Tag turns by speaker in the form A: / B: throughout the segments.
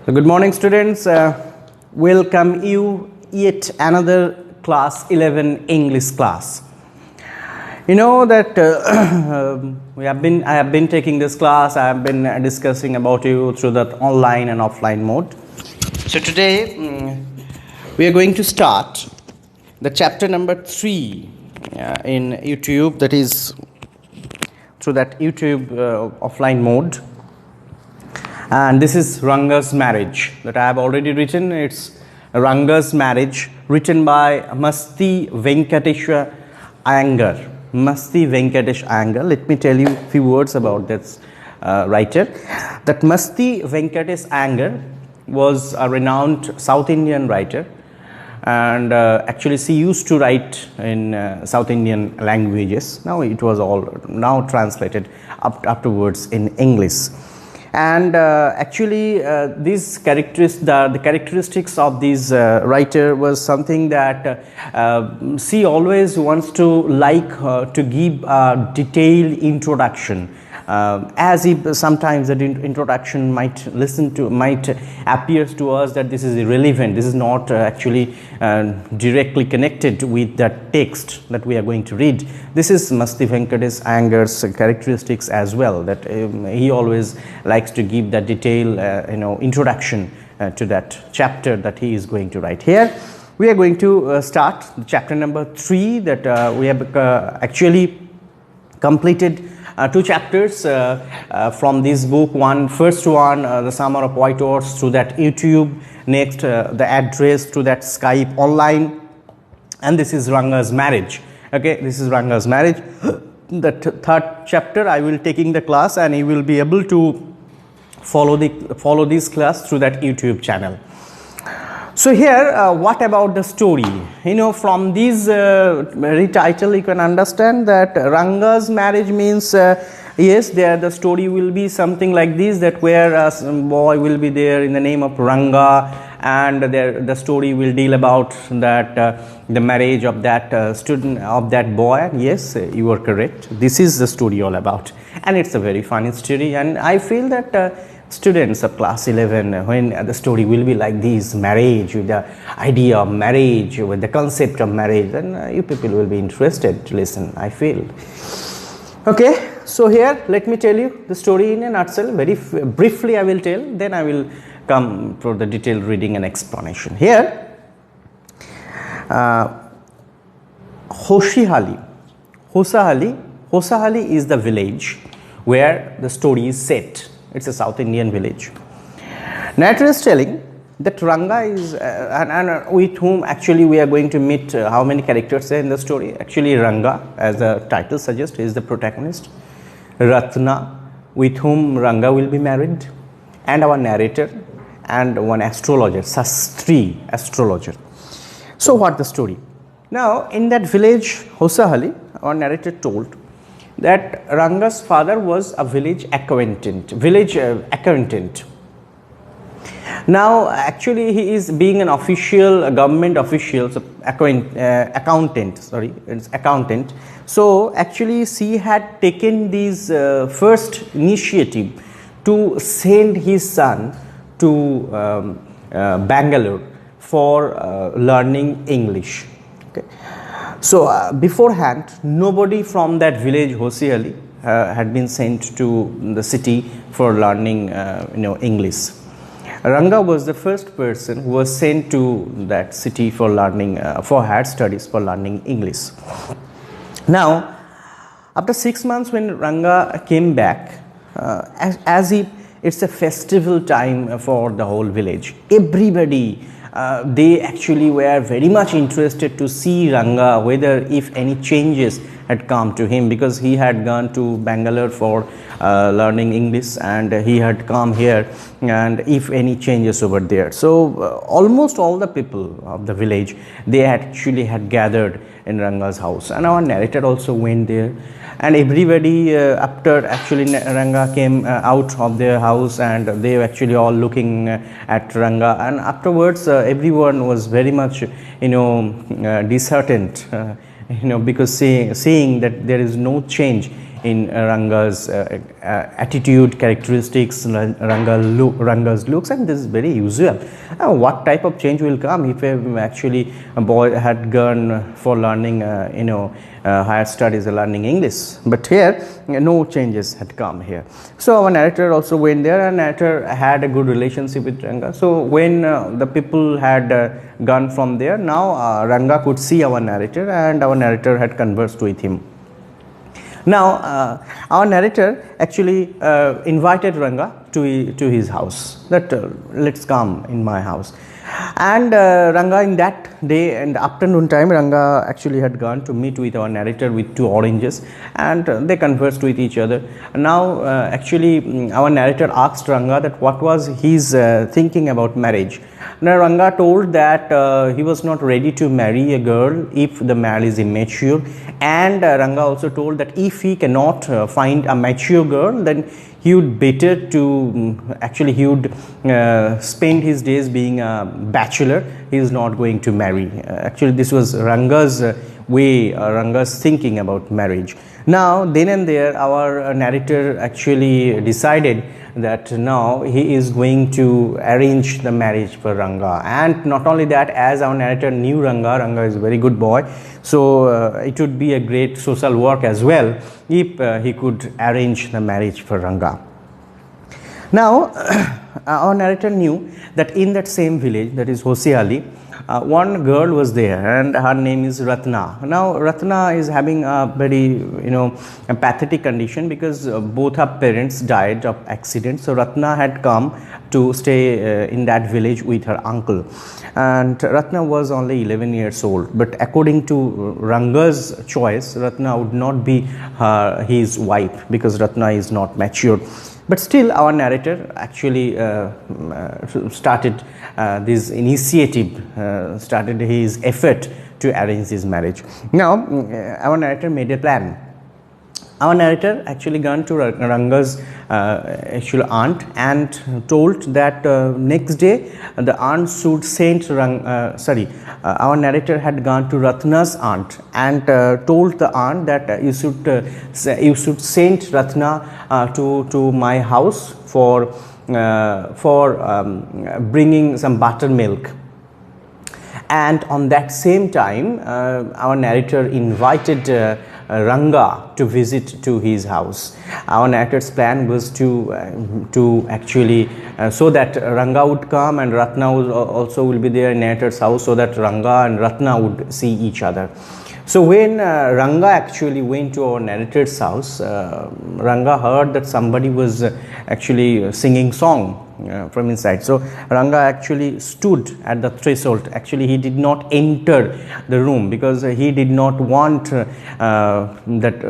A: Good morning, students. Welcome you yet another class 11 English class. You know that I have been taking this class. I have been discussing about you through the online and offline mode. So today we are going to start the chapter number 3 in YouTube. That is through that YouTube offline mode. And this is Ranga's Marriage that I have already written. It's Ranga's Marriage, written by Masti Venkatesh Iyengar. Masti Venkatesh Iyengar. Let me tell you a few words about this writer. That Masti Venkatesh Iyengar was a renowned South Indian writer, and actually she used to write in South Indian languages. Now it was all translated afterwards in English. And actually these the characteristics of this writer was something that she always wants to give a detailed introduction, as if sometimes the introduction might appears to us that this is irrelevant, this is not actually directly connected with the text that we are going to read. This is Masti Venkatesh Iyengar's characteristics as well, that he always likes to give that detailed introduction to that chapter that he is going to write. Here we are going to start chapter number 3 that we have actually completed 2 chapters from this book. First one, The Summer of White Horse, through that YouTube. Next, The Address, through that Skype online. And this is Ranga's Marriage. Okay, this is Ranga's Marriage. The third chapter I will taking the class, and you will be able to follow this class through that YouTube channel. So here, what about the story? From this very title, you can understand that Ranga's Marriage means, yes, the story will be something like this, that where a boy will be there in the name of Ranga, and the story will deal about that the marriage of that student, of that boy. Yes, you are correct. This is the story all about, and it's a very funny story, and I feel that students of class 11, when the story will be like this, marriage, with the idea of marriage, with the concept of marriage, then you people will be interested to listen, I feel. Okay, so here let me tell you the story in a nutshell. Very briefly I will tell, then I will come for the detailed reading and explanation. Here, Hosihali is the village where the story is set. It's a South Indian village. Narrator is telling that Ranga is, and with whom actually we are going to meet how many characters are in the story. Actually, Ranga, as the title suggests, is the protagonist. Ratna, with whom Ranga will be married, and our narrator, and one astrologer, Sastri astrologer. So, what the story? Now, in that village, Hosihali, our narrator told that Ranga's father was a village accountant. Now, actually, he is being an official, a government official, so accountant. So, actually, she had taken this first initiative to send his son to Bangalore for learning English. Okay. So beforehand, nobody from that village, Hosihali, had been sent to the city for learning, English. Ranga was the first person who was sent to that city for learning, for higher studies, for learning English. Now, after 6 months, when Ranga came back, as if it's a festival time for the whole village, everybody. They actually were very much interested to see Ranga, whether if any changes had come to him, because he had gone to Bangalore for learning English, and he had come here, and if any changes over there. So almost all the people of the village, they actually had gathered in Ranga's house, and our narrator also went there. And everybody, after actually Ranga came out of their house, and they were actually all looking at Ranga, and afterwards everyone was very much disheartened, because seeing that there is no change in Ranga's attitude, characteristics, Ranga's looks, and this is very usual. What type of change will come if actually a boy had gone for learning, higher studies, learning English? But here, no changes had come here. So our narrator also went there, and narrator had a good relationship with Ranga. So when the people had gone from there, now Ranga could see our narrator, and our narrator had conversed with him. Now our narrator actually invited Ranga to his house, that let's come in my house. And Ranga, in that day and afternoon time, Ranga actually had gone to meet with our narrator with 2 oranges, and they conversed with each other. Now actually our narrator asked Ranga that what was his thinking about marriage. Now Ranga told that he was not ready to marry a girl if the male is immature, and Ranga also told that if he cannot find a mature girl, then he would better to he would spend his days being a bachelor. He is not going to marry. Actually, this was Ranga's way, Ranga's thinking about marriage. Now, then and there, our narrator actually decided that now he is going to arrange the marriage for Ranga. And not only that, as our narrator knew Ranga is a very good boy, so it would be a great social work as well if he could arrange the marriage for Ranga. Now our narrator knew that in that same village, that is Hosiali, one girl was there, and her name is Ratna. Now Ratna is having a very a pathetic condition, because both her parents died of accident. So Ratna had come to stay in that village with her uncle, and Ratna was only 11 years old. But according to Ranga's choice, Ratna would not be his wife, because Ratna is not mature. But still, our narrator actually started this initiative, started his effort to arrange this marriage. Now, our narrator made a plan. Our narrator actually gone to Ranga's actual aunt and told that next day the aunt should send our narrator had gone to Ratna's aunt and told the aunt that you should send Ratna to my house for bringing some buttermilk. And on that same time, our narrator invited Ranga to visit to his house. Our narrator's plan was to actually so that Ranga would come and Ratna also will be there in narrator's house, so that Ranga and Ratna would see each other. So when Ranga actually went to our narrator's house, Ranga heard that somebody was actually singing song from inside. So Ranga actually stood at the threshold. Actually, he did not enter the room because he did not want that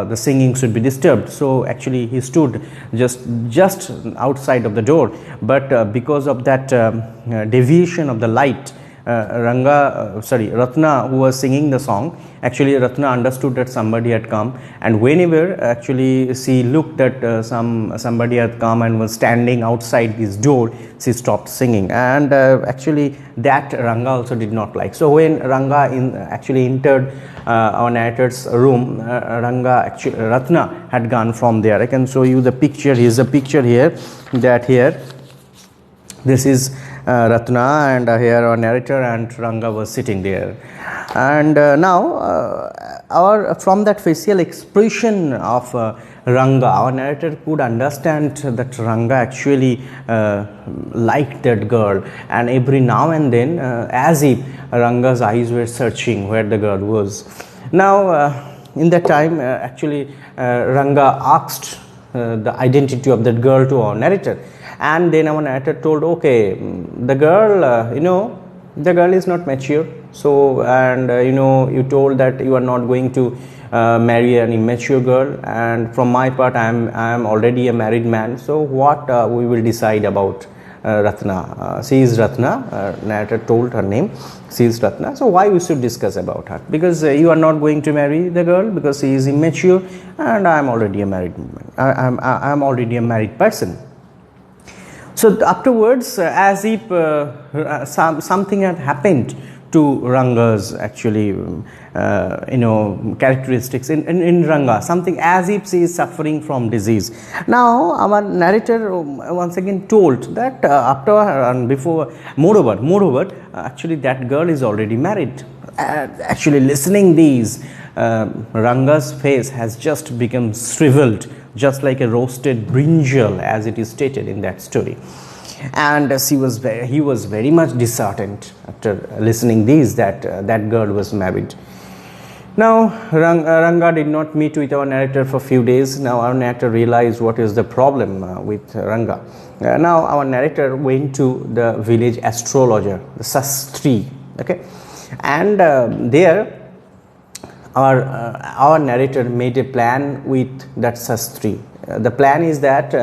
A: the singing should be disturbed. So actually, he stood just outside of the door. But because of that deviation of the light, Ratna, who was singing the song, actually Ratna understood that somebody had come, and whenever actually she looked that somebody had come and was standing outside his door, she stopped singing, and actually that Ranga also did not like. So when Ranga actually entered our narrator's room, Ratna had gone from there. I can show you the picture. Here's a picture here. This is Ratna, and here our narrator and Ranga was sitting there. And now from that facial expression of Ranga, our narrator could understand that Ranga actually liked that girl, and every now and then as if Ranga's eyes were searching where the girl was. Now in that time actually Ranga asked the identity of that girl to our narrator. And then our narrator told, okay, the girl, the girl is not mature. So, and you told that you are not going to marry an immature girl. And from my part, I am already a married man. So, what we will decide about Ratna? She is Ratna. Narrator told her name. She is Ratna. So, why we should discuss about her? Because you are not going to marry the girl because she is immature, and I am already a married man. I am already a married person. So afterwards, as if something had happened to Ranga's actually characteristics in Ranga, something as if she is suffering from disease. Now our narrator once again told that after and before, moreover, actually that girl is already married. Actually listening these, Ranga's face has just become shriveled, just like a roasted brinjal, as it is stated in that story. And he was very much disheartened after listening these, that that girl was married. Now Ranga did not meet with our narrator for a few days. Now our narrator realized what is the problem with Ranga. Now our narrator went to the village astrologer, the Sastri, okay, and there our narrator made a plan with that Sastri. The plan is that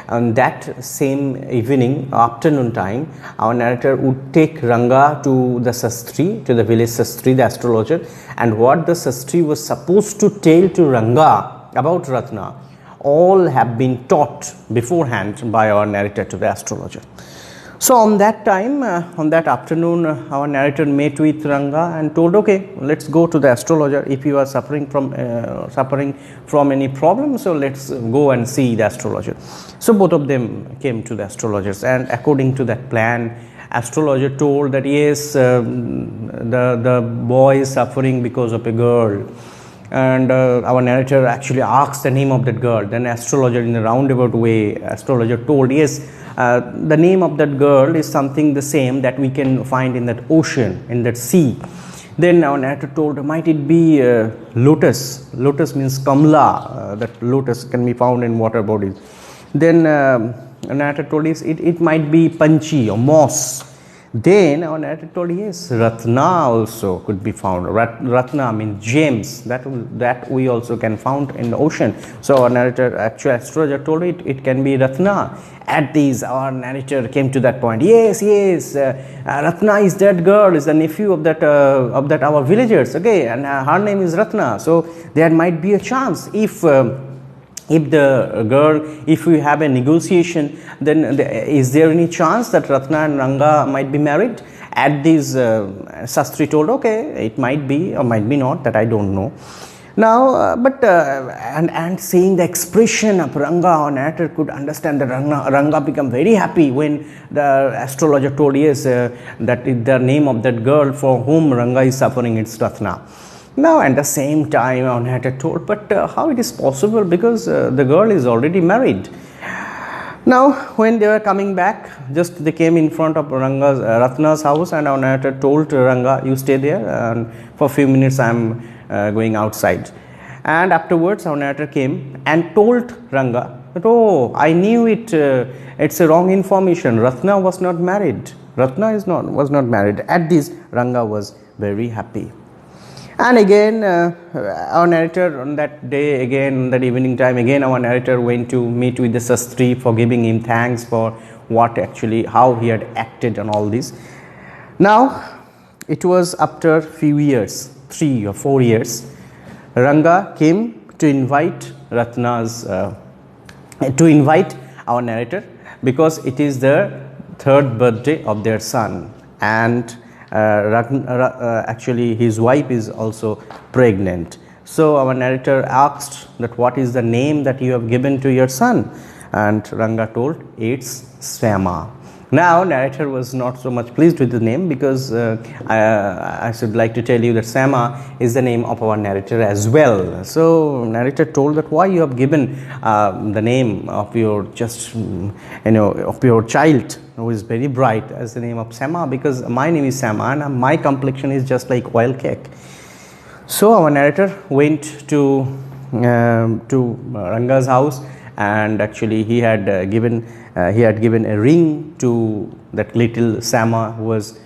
A: on that same evening, afternoon time, our narrator would take Ranga to the Sastri, to the village Sastri, the astrologer, and what the Sastri was supposed to tell to Ranga about Ratna, all have been taught beforehand by our narrator to the astrologer. So on that time, on that afternoon, our narrator met with Ranga and told, okay, let's go to the astrologer. If you are suffering from any problem, so let's go and see the astrologer. So both of them came to the astrologers, and according to that plan, astrologer told that yes, the boy is suffering because of a girl. And our narrator actually asked the name of that girl. Then astrologer, in a roundabout way, astrologer told, yes, the name of that girl is something the same that we can find in that ocean, in that sea. Then our narrator told, might it be lotus? Lotus means kamla, that lotus can be found in water bodies. Then narrator told us it might be panchi or moss. Then our narrator told, yes, Ratna also could be found. Ratna means gems, that we also can found in the ocean. So our narrator, actual astrologer, told it can be Ratna. At these, our narrator came to that point. Yes, Ratna is that girl, is the nephew of that our villagers. Okay, and her name is Ratna. So there might be a chance if the girl, if we have a negotiation, then is there any chance that Ratna and Ranga might be married? At these, Sastri told, okay, it might be or might be not, that I don't know. Now, and seeing the expression of Ranga, our narrator could understand that Ranga became very happy when the astrologer told, yes, that the name of that girl for whom Ranga is suffering, it's Ratna. Now at the same time our narrator told, but how it is possible, because the girl is already married. Now when they were coming back, just they came in front of Ratna's house, and our narrator told Ranga, you stay there, and for a few minutes I am going outside. And afterwards our narrator came and told Ranga that, oh, I knew it, it's a wrong information, Ratna was not married. Ratna was not married. At this, Ranga was very happy. And again, our narrator on that day, again, that evening time, again our narrator went to meet with the Sastri for giving him thanks for how he had acted on all this. Now, it was after few years, 3 or 4 years, Ranga came to invite our narrator, because it is the 3rd birthday of their son, and actually his wife is also pregnant. So our narrator asked that what is the name that you have given to your son, and Ranga told, it's Swama. Now narrator was not so much pleased with the name, because I should like to tell you that Swama is the name of our narrator as well. So narrator told that why you have given the name of your of your child who is very bright as the name of Sama, because my name is Sama and my complexion is just like oil cake. So our narrator went to Ranga's house, and actually he had given a ring to that little Sama who was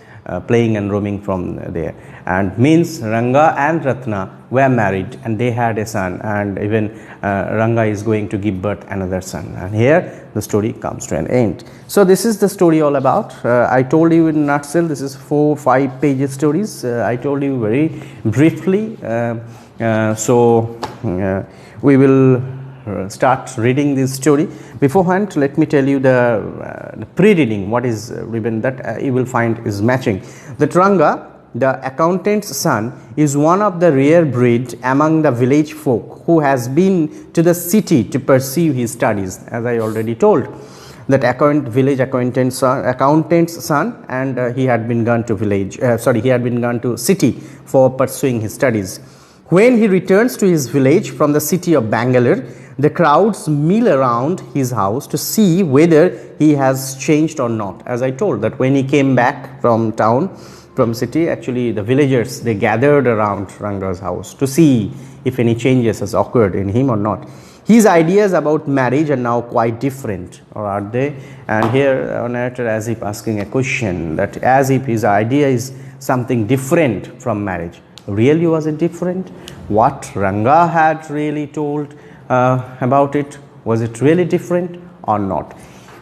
A: playing and roaming from there, and means Ranga and Ratna were married and they had a son, and even Ranga is going to give birth another son, and here the story comes to an end. So this is the story all about. I told you in a nutshell, this is 4-5 pages stories. I told you very briefly. So we will start reading this story. Beforehand, let me tell you the pre-reading, what is written, that you will find is matching. That Ranga the accountant's son, is one of the rare breed among the village folk who has been to the city to pursue his studies. As I already told, that village accountant's son, and he had been gone to he had been gone to city for pursuing his studies. When he returns to his village from the city of Bangalore, the crowds mill around his house to see whether he has changed or not. As I told, that when he came back from town, from city, actually the villagers, they gathered around Ranga's house to see if any changes has occurred in him or not. His ideas about marriage are now quite different, or are they? And here our narrator, as if asking a question, that as if his idea is something different from marriage. Really, was it different? What Ranga had really told about it, was it really different or not?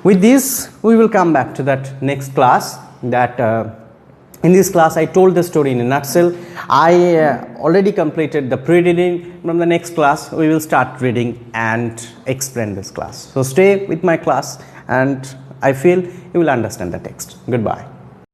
A: With this, we will come back to that next class. That in this class I told the story in a nutshell. I already completed the pre-reading. From the next class we will start reading and explain this class. So stay with my class, and I feel you will understand the text. Goodbye.